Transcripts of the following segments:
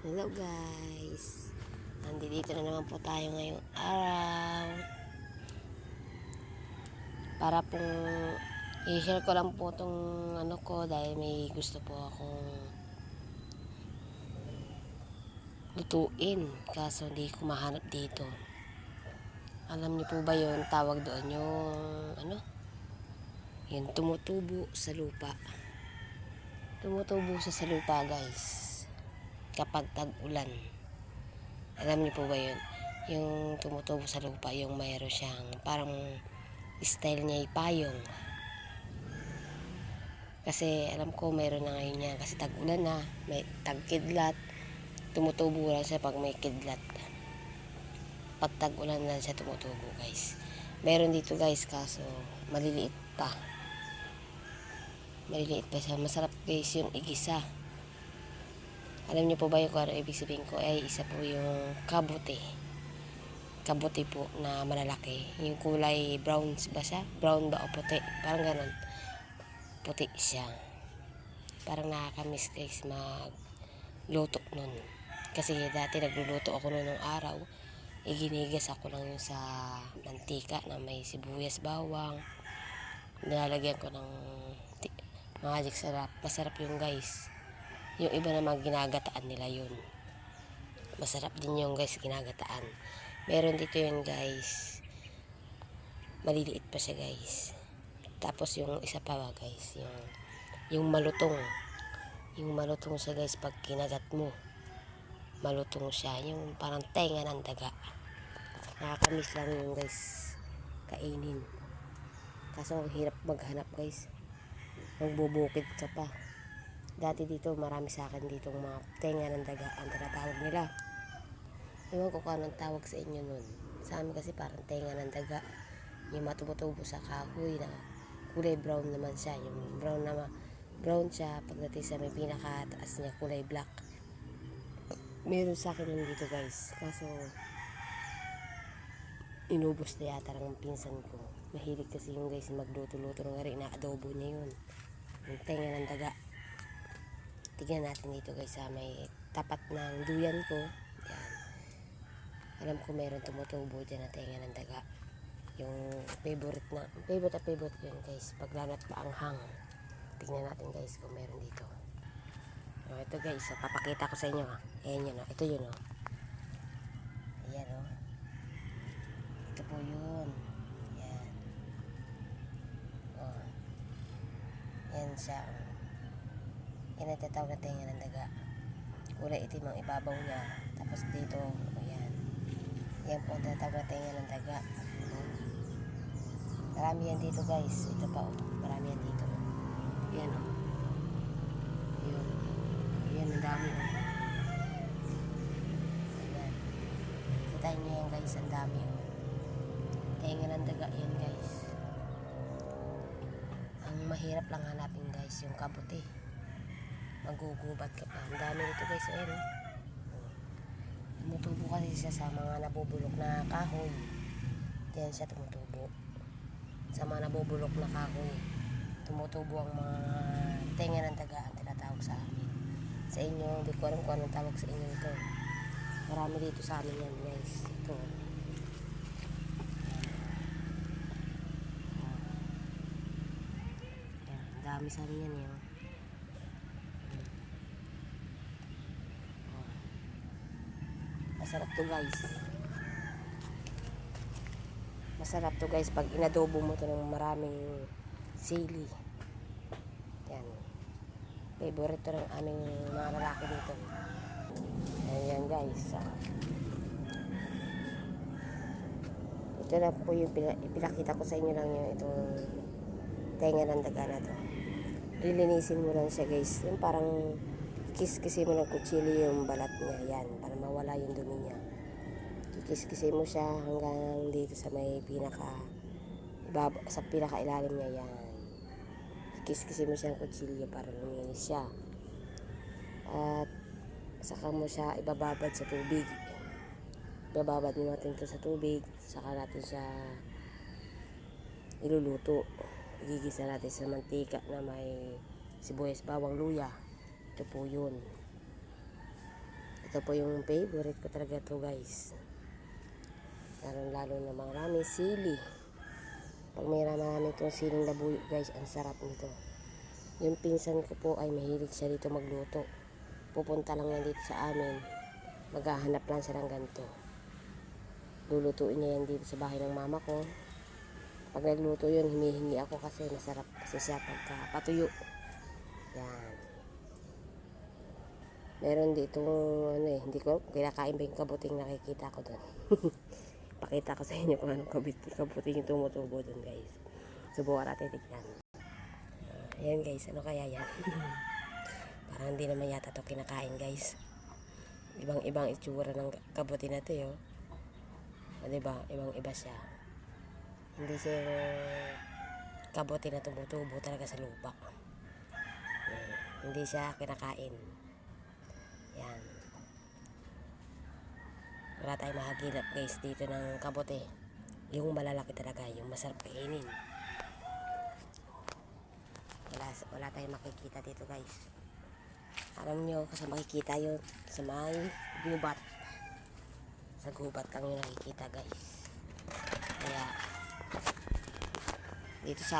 Hello guys, nandito na naman po tayo ngayong araw para pong i-share ko lang po tong ano ko dahil may gusto po akong lutuin kaso hindi ko mahanap dito. Alam niyo po ba yung tawag doon yung tumutubo sa lupa. Tumutubo sa lupa guys kapag tag-ulan. Alam niyo po ba yun? Yung tumutubo sa lupa, yung mayroon siyang parang style niya ay payong. Kasi alam ko mayroon na ngayon yan kasi tag-ulan na, may tag-kidlat. Tumutubo lang siya pag may kidlat. Pag tag-ulan lang siya tumutubo guys. Meron dito guys kaso maliliit pa. Maliliit pa siya. Masarap guys yung igisa. Alam niyo po ba yung kung ano ibig sabihin ko? Ay isa po yung kabote. Kabote po na malalaki. Yung kulay brown ba siya? Brown ba o puti? Parang ganon. Puti siya. Parang nakakamiss guys magluto nun. Kasi dati nagluluto ako nun ng araw. Iginigas ako lang yung sa mantika na may sibuyas, bawang. Nilalagyan ko ng magic sarap. Masarap yung guys. Yung iba naman ginagataan nila yun. Masarap din yung guys ginagataan. Meron dito yun guys. Maliliit pa siya guys. Tapos yung isa pa guys, yung malutong. Yung malutong siya guys pag kinagat mo. Malutong siya, yung parang tenga ng daga. Nakakamiss lang yung guys kainin. Kaso ang hirap maghanap guys. Magbubukid ka pa. Dati dito marami sa akin dito mga tenga ng daga ang tinatawag nila. Ewan ko kung anong tawag sa inyo nun. Sa amin kasi parang tenga ng daga. Yung matumutubo sa kahoy na kulay brown naman siya. Yung brown siya pagdating sa may pinakataas niya kulay black. Meron sa akin nun dito guys. Kaso inubos na yata ng pinsan ko. Mahilig kasi yung guys magluto-luto ng gari na adobo niya yun. Yung tenga ng daga. Tignan natin dito guys sa may tapat ng duyan ko. Yan. Alam ko meron tumutubo dyan na tenga ng daga. Yung favorite ko yun guys. Pag lanat maanghang. Tignan natin guys kung meron dito. Ito guys, papakita ko sa inyo. Ayan yun. Ito yun. Ayan ito po yun. Ayan. Ayan siya. Yan ang tatawag na tenga ng daga. Kulay itim ang ibabaw niya. Tapos dito, ayan. Yan po ang tatawag na tenga ng daga. Marami yan dito guys. Ito pa marami yan dito. Ayan Ayan. Ayan ang dami Ayan. Kita nyo yan guys, ang dami tenga ng daga yan guys. Ang mahirap lang hanapin guys yung kabote. Magugubat ka pa. Ang dami nito guys. Ayan tumutubo kasi siya sa mga nabubulok na kahoy. Diyan siya tumutubo. Sa mga nabubulok na kahoy. Tumutubo ang mga tenga ng daga ang tinatawag sa amin. Sa inyo, hindi ko alam kung anong tawag sa inyo ito. Marami dito sa amin yan guys. Ito. Ayan, ang dami sa amin yan Masarap to guys. Masarap to guys pag inadobo mo to ng maraming sili. Yan. Favorite to ng aming mga lalaki dito. Ayan guys. Ito na po yung pinakita ko sa inyo lang yung itong tenga ng daga na to. Lilinisin mo lang siya guys. Yung parang kiskisin mo ng kutsilyo yung balat niya. Yan. Para mawala yung dumi niya. Kiskisin mo siya hanggang dito sa may sa pinakailalim niya. Yan. Kiskisin mo siya ng kutsilyo para luminis siya. At saka mo siya ibababad sa tubig. Ibababad mo natin ito sa tubig. Saka natin siya iluluto. Igigisa natin sa mantika na may sibuyas, bawang, luya. Ito po yun. Ito po yung favorite ko talaga to guys. Lalo na marami sili. Pag may marami itong siling labuyo guys, ang sarap nito. Yung pinsan ko po ay mahilig siya dito magluto. Pupunta lang yan dito sa amin. Maghahanap lang siya ng ganito. Lulutuin niya yan dito sa bahay ng mama ko. Pag nagluto yun, humihingi ako kasi masarap kasi siya pagka patuyo. Yan. Meron dito, hindi ko kinakain ba yung kabuting nakikita ko doon. Pakita ko sa inyo kung anong kabuting yung tumutubo doon guys. Subukan natin tignan. Ayan guys, ano kaya yan? Parang hindi naman yata to kinakain guys. Ibang itsura ng kabuti na to yun. O diba? Ibang-iba siya. Hindi siya kabuti na tumutubo talaga sa lupa. Hindi siya kinakain. Yan. Wala tayong mahagilap guys dito ng kabuti. Yung malalaki talaga, yung masarap kainin. Wala tayong makikita dito guys. Alam nyo, kasi makikita yun sa may gubat. Sa gubat lang yung nakikita guys. Kaya dito sa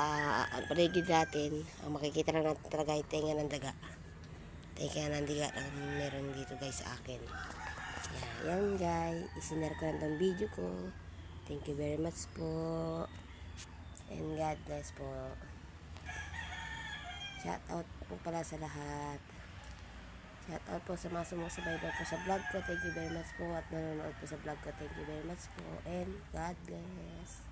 paligid natin, ang makikita lang natin talaga ay tenga ng daga. Tenga ng daga lang meron dito guys sa akin. Yan guys, isinare ko lang itong video ko. Thank you very much po. And God bless po. Shout out po pala sa lahat. Shout out po sa mga sumusubaybay po sa vlog ko. Thank you very much po. At nanonood po sa vlog ko. Thank you very much po. And God bless.